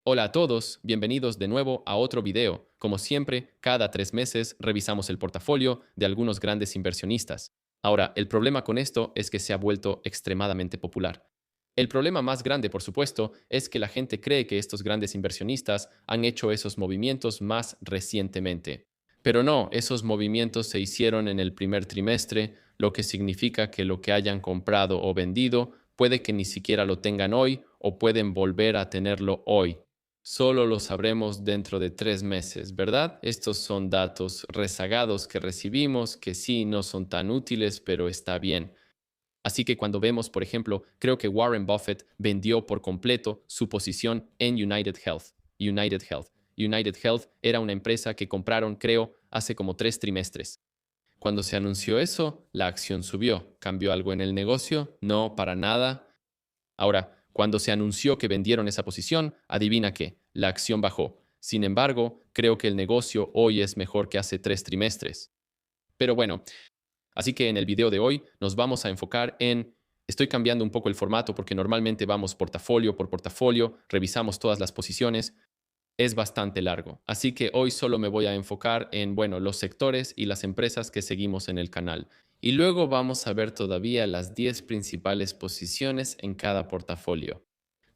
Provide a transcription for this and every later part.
Hola a todos, bienvenidos de nuevo a otro video. Como siempre, cada 3 meses revisamos el portafolio de algunos grandes inversionistas. Ahora, el problema con esto es que se ha vuelto extremadamente popular. El problema más grande, por supuesto, es que la gente cree que estos grandes inversionistas han hecho esos movimientos más recientemente. Pero no, esos movimientos se hicieron en el primer trimestre, lo que significa que lo que hayan comprado o vendido puede que ni siquiera lo tengan hoy o pueden volver a tenerlo hoy. Solo lo sabremos dentro de 3 meses, ¿verdad? Estos son datos rezagados que recibimos, que sí no son tan útiles, pero está bien. Así que cuando vemos, por ejemplo, creo que Warren Buffett vendió por completo su posición en United Health. United Health. United Health era una empresa que compraron, creo, hace como 3 trimestres. Cuando se anunció eso, la acción subió. ¿Cambió algo en el negocio? No, para nada. Ahora, cuando se anunció que vendieron esa posición, adivina qué, la acción bajó. Sin embargo, creo que el negocio hoy es mejor que hace 3 trimestres. Pero bueno, así que en el video de hoy nos vamos a enfocar en... Estoy cambiando un poco el formato porque normalmente vamos portafolio por portafolio, revisamos todas las posiciones, es bastante largo. Así que hoy solo me voy a enfocar en, bueno, los sectores y las empresas que seguimos en el canal. Y luego vamos a ver todavía las 10 principales posiciones en cada portafolio.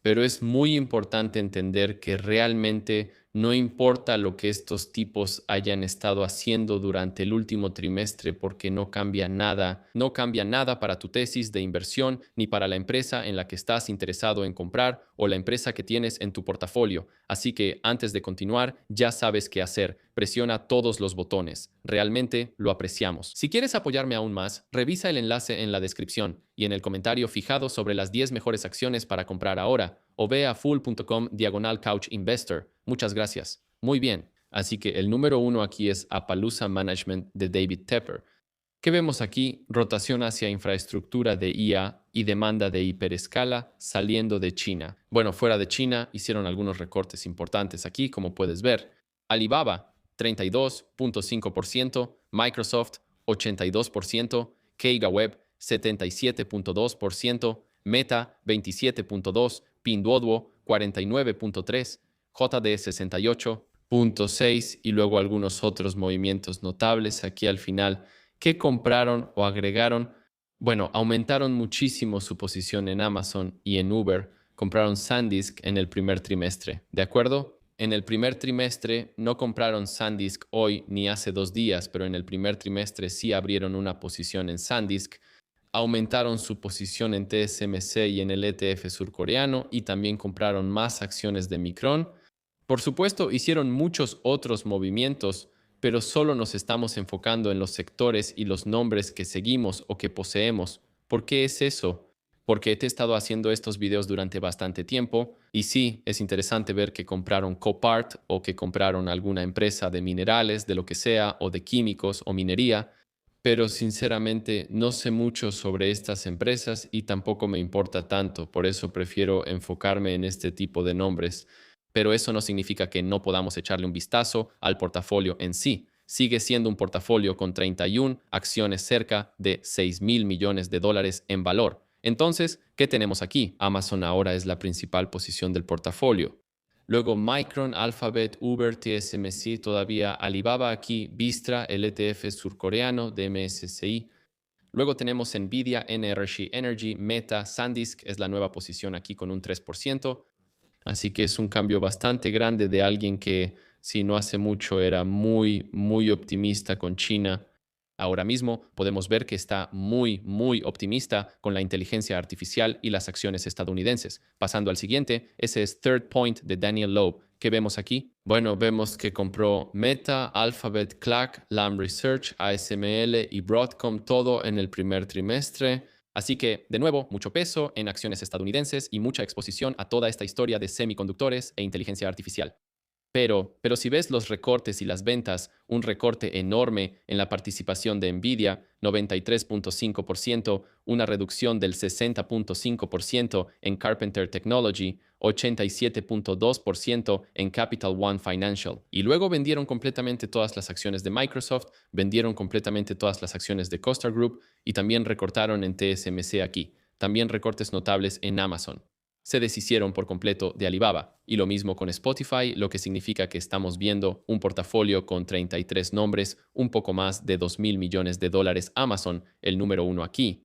Pero es muy importante entender que realmente no importa lo que estos tipos hayan estado haciendo durante el último trimestre porque no cambia nada, no cambia nada para tu tesis de inversión ni para la empresa en la que estás interesado en comprar o la empresa que tienes en tu portafolio. Así que antes de continuar, ya sabes qué hacer. Presiona todos los botones. Realmente lo apreciamos. Si quieres apoyarme aún más, revisa el enlace en la descripción y en el comentario fijado sobre las 10 mejores acciones para comprar ahora o ve a full.com/couch investor. Muchas gracias. Muy bien. Así que el número uno aquí es Appaloosa Management de David Tepper. ¿Qué vemos aquí? Rotación hacia infraestructura de IA y demanda de hiperescala saliendo de China. Bueno, fuera de China hicieron algunos recortes importantes aquí, como puedes ver. Alibaba, 32.5%, Microsoft, 82%, KegaWeb, 77.2%, Meta, 27.2%, Pinduoduo, 49.3%, JD, 68.6% y luego algunos otros movimientos notables aquí al final que compraron o agregaron, bueno, aumentaron muchísimo su posición en Amazon y en Uber. Compraron SanDisk en el primer trimestre, ¿de acuerdo? En el primer trimestre no compraron SanDisk hoy ni hace 2 días, pero en el primer trimestre sí abrieron una posición en SanDisk, aumentaron su posición en TSMC y en el ETF surcoreano y también compraron más acciones de Micron. Por supuesto, hicieron muchos otros movimientos, pero solo nos estamos enfocando en los sectores y los nombres que seguimos o que poseemos. ¿Por qué es eso? Porque te he estado haciendo estos videos durante bastante tiempo y sí, es interesante ver que compraron Copart o que compraron alguna empresa de minerales, de lo que sea, o de químicos o minería, pero sinceramente no sé mucho sobre estas empresas y tampoco me importa tanto, por eso prefiero enfocarme en este tipo de nombres. Pero eso no significa que no podamos echarle un vistazo al portafolio en sí. Sigue siendo un portafolio con 31 acciones cerca de 6.000 millones de dólares en valor. Entonces, ¿qué tenemos aquí? Amazon ahora es la principal posición del portafolio. Luego Micron, Alphabet, Uber, TSMC, todavía Alibaba aquí, Vistra, el ETF surcoreano de MSCI. Luego tenemos Nvidia, NRG Energy, Meta, SanDisk es la nueva posición aquí con un 3%. Así que es un cambio bastante grande de alguien que, si no hace mucho, era muy, muy optimista con China. Ahora mismo podemos ver que está muy, muy optimista con la inteligencia artificial y las acciones estadounidenses. Pasando al siguiente, ese es Third Point de Daniel Loeb. ¿Qué vemos aquí? Bueno, vemos que compró Meta, Alphabet, Clack, Lam Research, ASML y Broadcom todo en el primer trimestre. Así que, de nuevo, mucho peso en acciones estadounidenses y mucha exposición a toda esta historia de semiconductores e inteligencia artificial. Pero si ves los recortes y las ventas, un recorte enorme en la participación de Nvidia, 93.5%, una reducción del 60.5% en Carpenter Technology, 87.2% en Capital One Financial. Y luego vendieron completamente todas las acciones de Microsoft, vendieron completamente todas las acciones de Costa Group y también recortaron en TSMC aquí. También recortes notables en Amazon. se deshicieron por completo de Alibaba. Y lo mismo con Spotify, lo que significa que estamos viendo un portafolio con 33 nombres, un poco más de 2.000 millones de dólares. Amazon, el número uno aquí.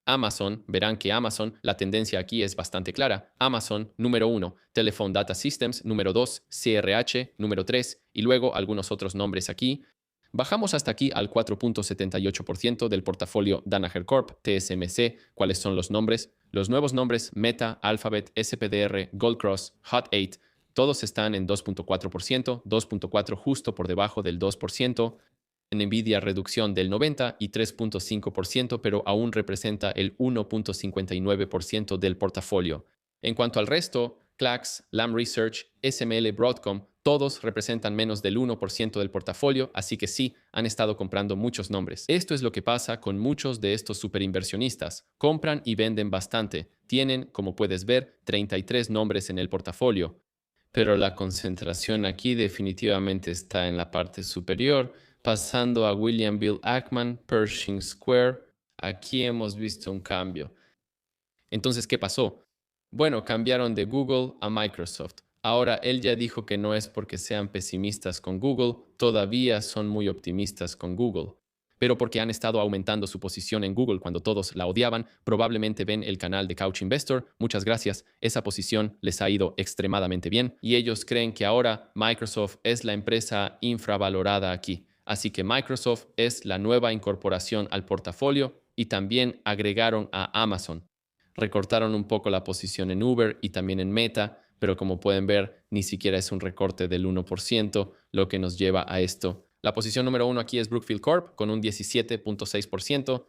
Amazon, verán que Amazon, la tendencia aquí es bastante clara. Amazon, número uno, Telephone Data Systems, número 2, CRH, número 3, y luego algunos otros nombres aquí. Bajamos hasta aquí al 4.78% del portafolio Danaher Corp, TSMC. ¿Cuáles son los nombres? Los nuevos nombres Meta, Alphabet, SPDR, Goldcross, Hot 8, todos están en 2.4%, 2.4 justo por debajo del 2%. Nvidia reducción del 90 y 3.5%, pero aún representa el 1.59% del portafolio. En cuanto al resto, Clax, Lam Research, SML Broadcom, todos representan menos del 1% del portafolio, así que sí, han estado comprando muchos nombres. Esto es lo que pasa con muchos de estos superinversionistas. Compran y venden bastante. Tienen, como puedes ver, 33 nombres en el portafolio. Pero la concentración aquí definitivamente está en la parte superior, pasando a William Bill Ackman, Pershing Square. Aquí hemos visto un cambio. Entonces, ¿qué pasó? Bueno, cambiaron de Google a Microsoft. Ahora él ya dijo que no es porque sean pesimistas con Google, todavía son muy optimistas con Google. Pero porque han estado aumentando su posición en Google cuando todos la odiaban, probablemente ven el canal de Couch Investor. Muchas gracias, esa posición les ha ido extremadamente bien y ellos creen que ahora Microsoft es la empresa infravalorada aquí. Así que Microsoft es la nueva incorporación al portafolio y también agregaron a Amazon. Recortaron un poco la posición en Uber y también en Meta, pero como pueden ver, ni siquiera es un recorte del 1%, lo que nos lleva a esto. La posición número uno aquí es Brookfield Corp con un 17.6%.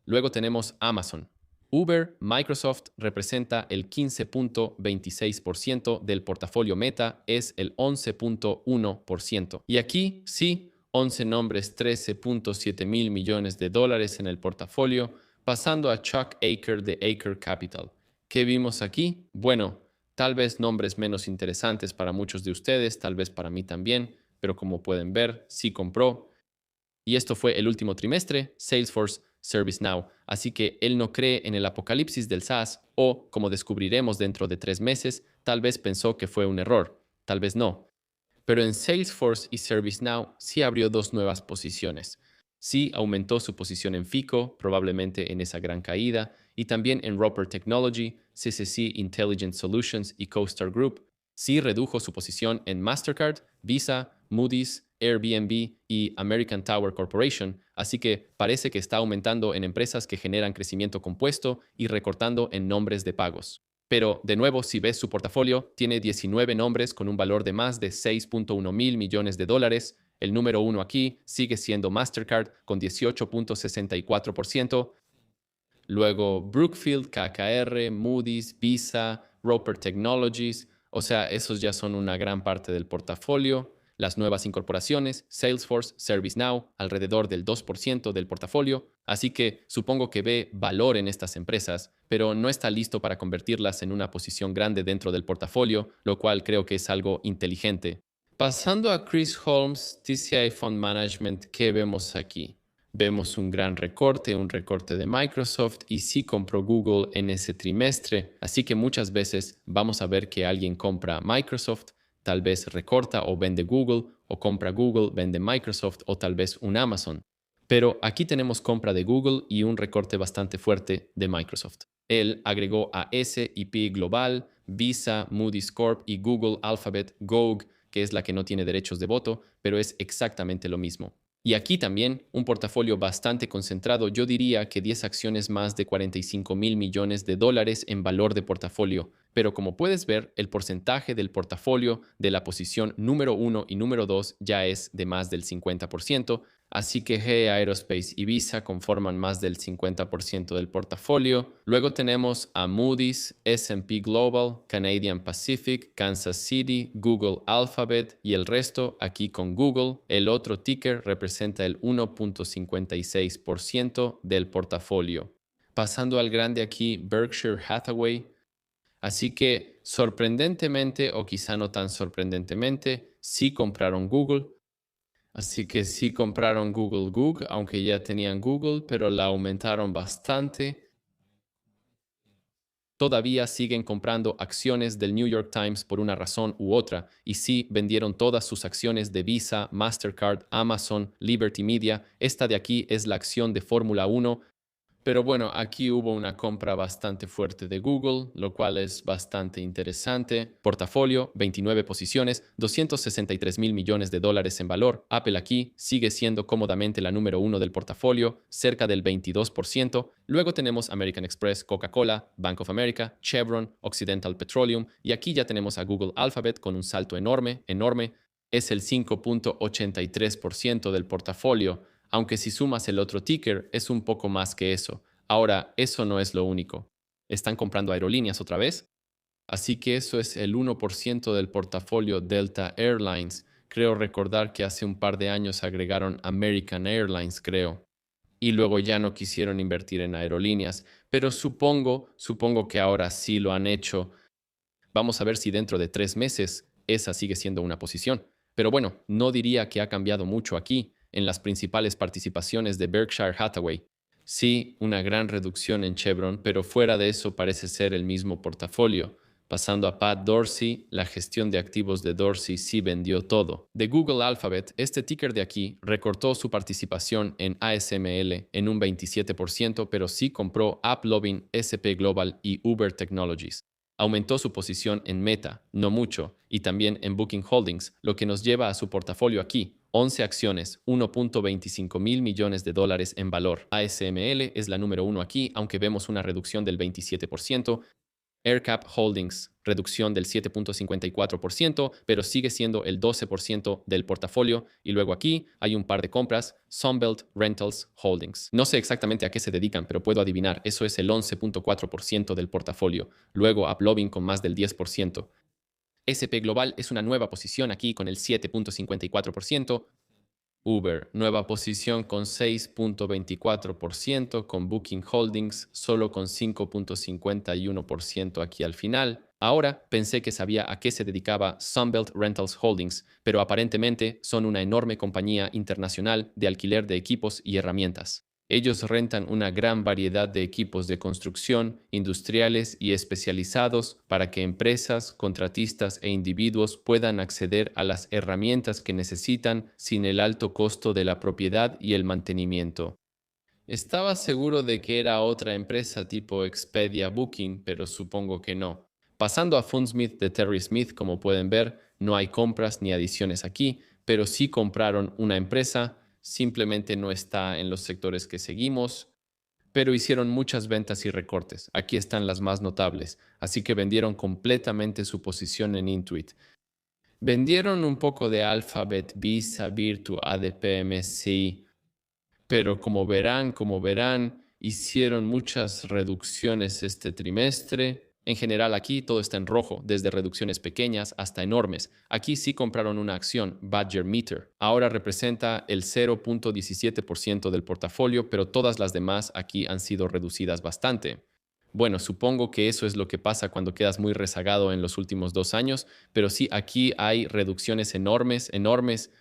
Luego tenemos Amazon. Uber, Microsoft representa el 15.26% del portafolio Meta, es el 11.1%. Y aquí sí, 11 nombres, 13.7 mil millones de dólares en el portafolio, pasando a Chuck Aker de Aker Capital. ¿Qué vimos aquí? Bueno, tal vez nombres menos interesantes para muchos de ustedes, tal vez para mí también, pero como pueden ver, sí compró. Y esto fue el último trimestre, Salesforce, ServiceNow. Así que él no cree en el apocalipsis del SaaS o, como descubriremos dentro de 3 meses, tal vez pensó que fue un error, tal vez no. Pero en Salesforce y ServiceNow sí abrió dos nuevas posiciones. Sí aumentó su posición en FICO, probablemente en esa gran caída, y también en Roper Technology, CCC Intelligent Solutions y CoStar Group. Sí redujo su posición en Mastercard, Visa, Moody's, Airbnb y American Tower Corporation, así que parece que está aumentando en empresas que generan crecimiento compuesto y recortando en nombres de pagos. Pero, de nuevo, si ves su portafolio, tiene 19 nombres con un valor de más de 6.1 mil millones de dólares. El número uno aquí sigue siendo Mastercard con 18.64%. Luego Brookfield, KKR, Moody's, Visa, Roper Technologies. O sea, esos ya son una gran parte del portafolio. Las nuevas incorporaciones, Salesforce, ServiceNow, alrededor del 2% del portafolio. Así que supongo que ve valor en estas empresas, pero no está listo para convertirlas en una posición grande dentro del portafolio, lo cual creo que es algo inteligente. Pasando a Chris Holmes, TCI Fund Management, ¿qué vemos aquí? Vemos un gran recorte, un recorte de Microsoft y sí compró Google en ese trimestre, así que muchas veces vamos a ver que alguien compra Microsoft, tal vez recorta o vende Google, o compra Google, vende Microsoft o tal vez un Amazon. Pero aquí tenemos compra de Google y un recorte bastante fuerte de Microsoft. Él agregó a S&P Global, Visa, Moody's Corp y Google Alphabet Gog, que es la que no tiene derechos de voto, pero es exactamente lo mismo. Y aquí también un portafolio bastante concentrado, yo diría que 10 acciones más de 45 mil millones de dólares en valor de portafolio. Pero como puedes ver, el porcentaje del portafolio de la posición número uno y número 2 ya es de más del 50%, así que GE Aerospace y Visa conforman más del 50% del portafolio. Luego tenemos a Moody's, S&P Global, Canadian Pacific, Kansas City, Google Alphabet y el resto aquí con Google. El otro ticker representa el 1.56% del portafolio. Pasando al grande aquí, Berkshire Hathaway. Así que sorprendentemente, o quizá no tan sorprendentemente, sí compraron Google. Así que sí compraron Google, aunque ya tenían Google, pero la aumentaron bastante. todavía siguen comprando acciones del New York Times por una razón u otra, y sí vendieron todas sus acciones de Visa, Mastercard, Amazon, Liberty Media. Esta de aquí es la acción de Fórmula 1. Pero bueno, aquí hubo una compra bastante fuerte de Google, lo cual es bastante interesante. Portafolio, 29 posiciones, 263 mil millones de dólares en valor. Apple aquí sigue siendo cómodamente la número uno del portafolio, cerca del 22%. Luego tenemos American Express, Coca-Cola, Bank of America, Chevron, Occidental Petroleum, y aquí ya tenemos a Google Alphabet con un salto enorme, enorme. Es el 5.83% del portafolio, aunque si sumas el otro ticker es un poco más que eso. Ahora, eso no es lo único. Están comprando aerolíneas otra vez, así que eso es el 1% del portafolio Delta Airlines. Creo recordar que hace un par de años agregaron American Airlines, creo. Y luego ya no quisieron invertir en aerolíneas, pero supongo que ahora sí lo han hecho. Vamos a ver si dentro de 3 meses esa sigue siendo una posición. Pero bueno, no diría que ha cambiado mucho aquí, en las principales participaciones de Berkshire Hathaway. Sí, una gran reducción en Chevron, pero fuera de eso parece ser el mismo portafolio. Pasando a Pat Dorsey, la gestión de activos de Dorsey sí vendió todo. De Google Alphabet, este ticker de aquí recortó su participación en ASML en un 27%, pero sí compró AppLovin, SP Global y Uber Technologies. Aumentó su posición en Meta, no mucho, y también en Booking Holdings, lo que nos lleva a su portafolio aquí, 11 acciones, 1.25 mil millones de dólares en valor. ASML es la número uno aquí, aunque vemos una reducción del 27%. AirCap Holdings, reducción del 7.54%, pero sigue siendo el 12% del portafolio. Y luego aquí hay un par de compras, Sunbelt Rentals Holdings. No sé exactamente a qué se dedican, pero puedo adivinar, eso es el 11.4% del portafolio. Luego AppLovin con más del 10%. SP Global es una nueva posición aquí con el 7.54%. Uber, nueva posición con 6.24%, con Booking Holdings solo con 5.51% aquí al final. Ahora pensé que sabía a qué se dedicaba Sunbelt Rentals Holdings, pero aparentemente son una enorme compañía internacional de alquiler de equipos y herramientas. Ellos rentan una gran variedad de equipos de construcción, industriales y especializados para que empresas, contratistas e individuos puedan acceder a las herramientas que necesitan sin el alto costo de la propiedad y el mantenimiento. Estaba seguro de que era otra empresa tipo Expedia Booking, pero supongo que no. Pasando a Fundsmith de Terry Smith, como pueden ver, no hay compras ni adiciones aquí, pero sí compraron una empresa, simplemente no está en los sectores que seguimos, pero hicieron muchas ventas y recortes. Aquí están las más notables, así que vendieron completamente su posición en Intuit. Vendieron un poco de Alphabet, Visa, Virtu, ADP, MSCI, pero como verán, hicieron muchas reducciones este trimestre. En general aquí todo está en rojo, desde reducciones pequeñas hasta enormes. Aquí sí compraron una acción, Badger Meter. Ahora representa el 0.17% del portafolio, pero todas las demás aquí han sido reducidas bastante. Bueno, supongo que eso es lo que pasa cuando quedas muy rezagado en los últimos 2 años, pero sí aquí hay reducciones enormes, enormes.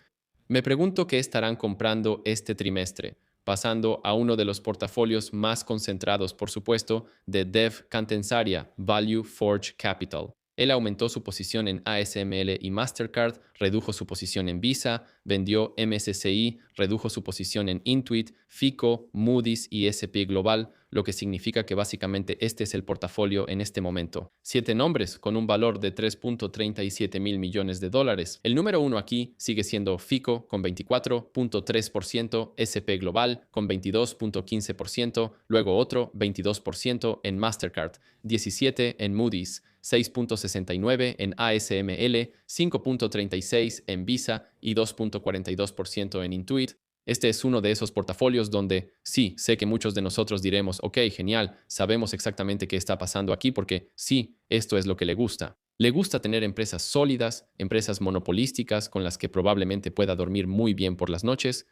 Me pregunto qué estarán comprando este trimestre, pasando a uno de los portafolios más concentrados, por supuesto, de Dev Kantesaria, Value Forge Capital. Él aumentó su posición en ASML y Mastercard, redujo su posición en Visa, vendió MSCI, redujo su posición en Intuit, FICO, Moody's y S&P Global, lo que significa que básicamente este es el portafolio en este momento. 7 nombres con un valor de 3.37 mil millones de dólares. El número uno aquí sigue siendo FICO con 24.3%, S&P Global con 22.15%, luego otro 22% en Mastercard, 17% en Moody's, 6.69% en ASML, 5.36% en Visa y 2.42% en Intuit. Este es uno de esos portafolios donde sí, sé que muchos de nosotros diremos, ok, genial, sabemos exactamente qué está pasando aquí porque sí, esto es lo que le gusta. Le gusta tener empresas sólidas, empresas monopolísticas con las que probablemente pueda dormir muy bien por las noches.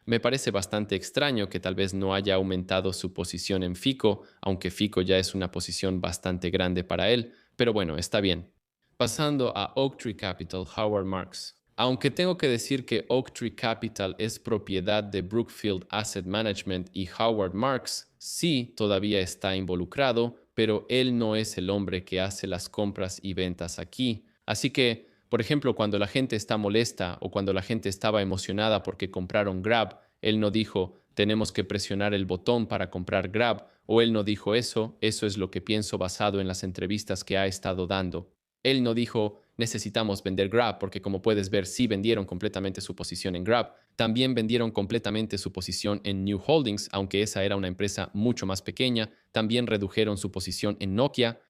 Me parece bastante extraño que tal vez no haya aumentado su posición en FICO, aunque FICO ya es una posición bastante grande para él, pero bueno, está bien. Pasando a Oaktree Capital, Howard Marks. Aunque tengo que decir que Oaktree Capital es propiedad de Brookfield Asset Management y Howard Marks sí todavía está involucrado, pero él no es el hombre que hace las compras y ventas aquí. Así que, por ejemplo, cuando la gente está molesta o cuando la gente estaba emocionada porque compraron Grab, él no dijo, tenemos que presionar el botón para comprar Grab, o él no dijo eso es lo que pienso basado en las entrevistas que ha estado dando. Él no dijo, necesitamos vender Grab, porque como puedes ver, sí vendieron completamente su posición en Grab. También vendieron completamente su posición en New Holdings, aunque esa era una empresa mucho más pequeña. También redujeron su posición en Nokia.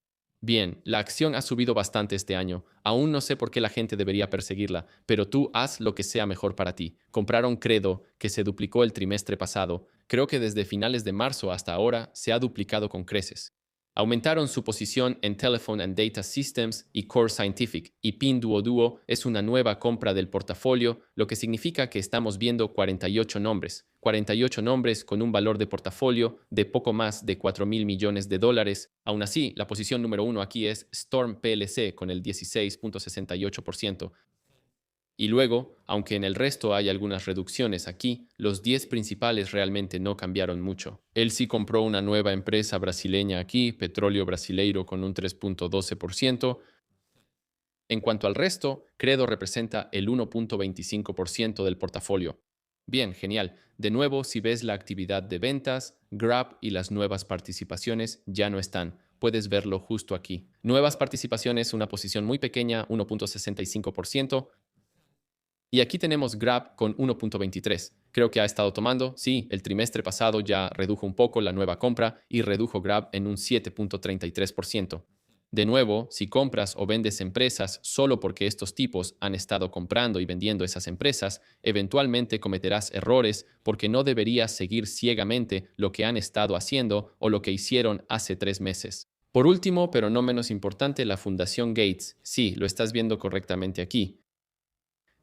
Bien, la acción ha subido bastante este año. Aún no sé por qué la gente debería perseguirla, pero tú haz lo que sea mejor para ti. Compraron Credo, que se duplicó el trimestre pasado. Creo que desde finales de marzo hasta ahora se ha duplicado con creces. Aumentaron su posición en Telephone and Data Systems y Core Scientific, y Pinduoduo es una nueva compra del portafolio, lo que significa que estamos viendo 48 nombres. 48 nombres con un valor de portafolio de poco más de 4.000 millones de dólares. Aún así, la posición número uno aquí es Storm PLC con el 16.68%. Y luego, aunque en el resto hay algunas reducciones aquí, los 10 principales realmente no cambiaron mucho. Él sí compró una nueva empresa brasileña aquí, Petróleo Brasileiro, con un 3.12%. En cuanto al resto, Credo representa el 1.25% del portafolio. Bien, genial. De nuevo, si ves la actividad de ventas, Grab y las nuevas participaciones ya no están. Puedes verlo justo aquí. Nuevas participaciones, una posición muy pequeña, 1.65%. Y aquí tenemos Grab con 1.23. Creo que ha estado tomando. Sí, el trimestre pasado ya redujo un poco la nueva compra y redujo Grab en un 7.33%. De nuevo, si compras o vendes empresas solo porque estos tipos han estado comprando y vendiendo esas empresas, eventualmente cometerás errores porque no deberías seguir ciegamente lo que han estado haciendo o lo que hicieron hace 3 meses. Por último, pero no menos importante, la Fundación Gates. Sí, lo estás viendo correctamente aquí.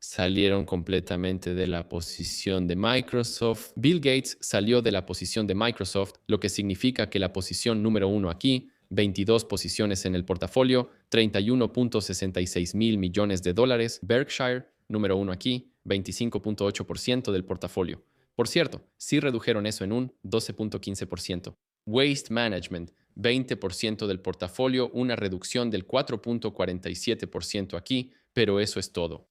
Salieron completamente de la posición de Microsoft. Bill Gates salió de la posición de Microsoft, lo que significa que la posición número uno aquí, 22 posiciones en el portafolio, 31.66 mil millones de dólares. Berkshire, número uno aquí, 25.8% del portafolio. Por cierto, sí redujeron eso en un 12.15%. Waste Management, 20% del portafolio, una reducción del 4.47% aquí, pero eso es todo.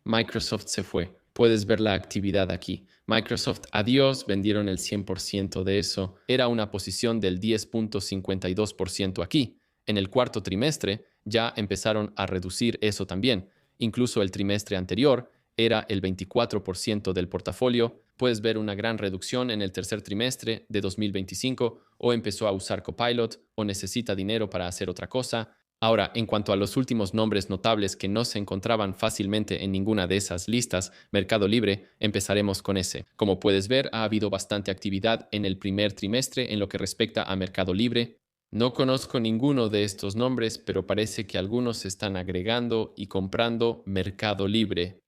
Microsoft se fue. Puedes ver la actividad aquí. Microsoft, adiós, vendieron el 100% de eso. Era una posición del 10.52% aquí. En el cuarto trimestre ya empezaron a reducir eso también. Incluso el trimestre anterior era el 24% del portafolio. Puedes ver una gran reducción en el tercer trimestre de 2025 o empezó a usar Copilot o necesita dinero para hacer otra cosa. Ahora, en cuanto a los últimos nombres notables que no se encontraban fácilmente en ninguna de esas listas, Mercado Libre, empezaremos con ese. Como puedes ver, ha habido bastante actividad en el primer trimestre en lo que respecta a Mercado Libre. No conozco ninguno de estos nombres, pero parece que algunos están agregando y comprando Mercado Libre.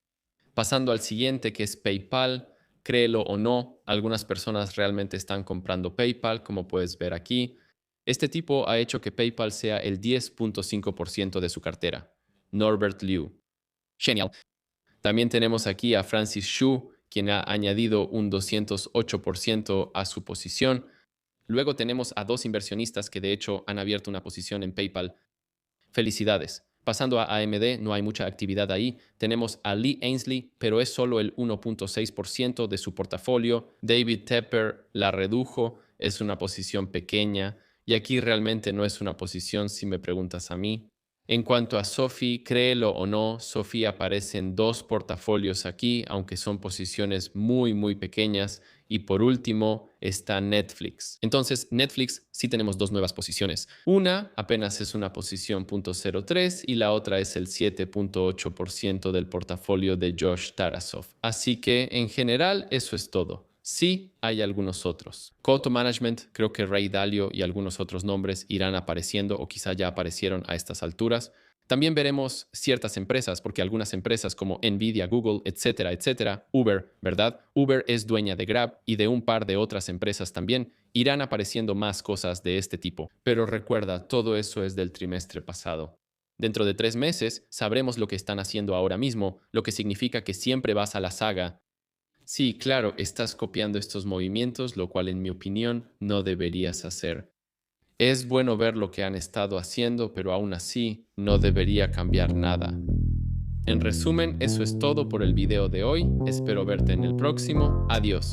Pasando al siguiente, que es PayPal, créelo o no, algunas personas realmente están comprando PayPal, como puedes ver aquí. Este tipo ha hecho que PayPal sea el 10.5% de su cartera. Norbert Liu. Genial. También tenemos aquí a Francis Xu, quien ha añadido un 208% a su posición. Luego tenemos a dos inversionistas que de hecho han abierto una posición en PayPal. Felicidades. Pasando a AMD, no hay mucha actividad ahí. Tenemos a Lee Ainsley, pero es solo el 1.6% de su portafolio. David Tepper la redujo, es una posición pequeña. Y aquí realmente no es una posición si me preguntas a mí. En cuanto a Sophie, créelo o no, Sophie aparece en dos portafolios aquí, aunque son posiciones muy pequeñas. Y por último está Netflix. Entonces, Netflix sí tenemos dos nuevas posiciones. Una apenas es una posición .03 y la otra es el 7.8% del portafolio de Josh Tarasov. Así que en general eso es todo. Sí, hay algunos otros. Coto Management, creo que Ray Dalio y algunos otros nombres irán apareciendo o quizá ya aparecieron a estas alturas. También veremos ciertas empresas, porque algunas empresas como Nvidia, Google, etcétera, Uber, ¿verdad? Uber es dueña de Grab y de un par de otras empresas también. Irán apareciendo más cosas de este tipo. Pero recuerda, todo eso es del trimestre pasado. Dentro de 3 meses sabremos lo que están haciendo ahora mismo, lo que significa que siempre vas a la saga. Sí, claro, estás copiando estos movimientos, lo cual en mi opinión no deberías hacer. Es bueno ver lo que han estado haciendo, pero aún así no debería cambiar nada. En resumen, eso es todo por el video de hoy. Espero verte en el próximo. Adiós.